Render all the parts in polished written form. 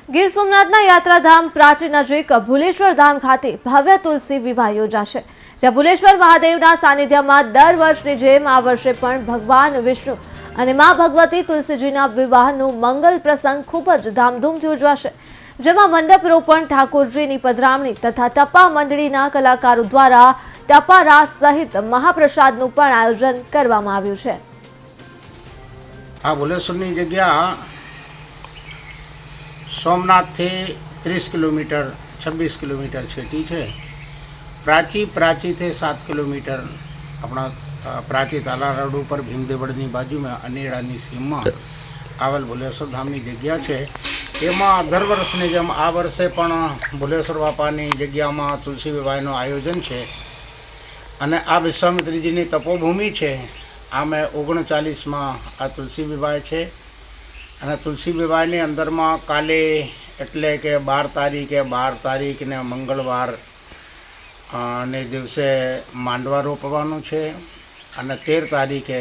ગીર સોમનાથના યાત્રાધામ પ્રાચી નજીક ભુલેશ્વર ધામ ખાતે ભવ્ય તુલસી વિવાહ યોજાશે। જ્યાં ભુલેશ્વર મહાદેવના સાનિધ્યમાં દર વર્ષની જેમ આ વર્ષે પણ ભગવાન વિષ્ણુ અને મા ભગવતી તુલસીજીના વિવાહનું મંગલ પ્રસંગ ખૂબ જ ધામધૂમથી ઉજવાશે। જેમાં મંડપ રોપણ, ઠાકોરજીની પધરામણી તથા ટપ્પા મંડળીના કલાકારો દ્વારા ટપ્પા રાસ સહિત મહાપ્રસાદનું પણ આયોજન કરવામાં આવ્યું છે। આ ભુલેશ્વરની જગ્યા સોમનાથથી 30 કિલોમીટર 26 કિલોમીટર છેટી છે। પ્રાચીથી 7 કિલોમીટર આપણા પ્રાચી તાલા રોડ ઉપર ભીમદેવળની બાજુમાં અનેડાની સીમમાં આવેલ ભુલેશ્વર ધામની જગ્યા છે। એમાં દર વર્ષની જેમ આ વર્ષે પણ ભુલેશ્વર બાપાની જગ્યામાં તુલસી વિવાહનું આયોજન છે અને આ વિશ્વામિત્રીજીની તપોભૂમિ છે। આમે 39માં આ તુલસી વિવાહ છે અને તુલસી વિવાહની અંદરમાં કાલે એટલે કે 12 તારીખને મંગળવાર ને દિવસે માંડવા રોપવાનું છે અને 13 તારીખે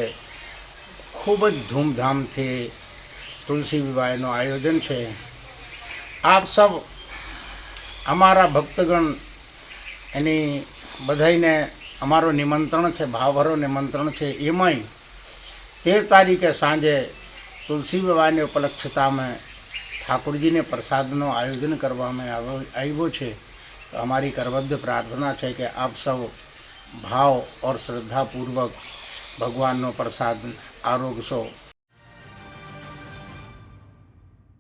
ખૂબ જ ધૂમધામથી તુલસી વિવાહનું આયોજન છે। આપ સૌ અમારા ભક્તગણ એની બધાઈને અમારું નિમંત્રણ છે, ભાવભરું નિમંત્રણ છે। એમાંય 13 તારીખે સાંજે તુલસી વિવાહની ઉપલક્ષતામાં ઠાકોરજીને પ્રસાદનું આયોજન કરવામાં આવ્યું છે। તો અમારી કરબદ્ધ પ્રાર્થના છે કે આપ સૌ ભાવ और श्रद्धापूर्वक भगवान नो प्रसाद आरोग्य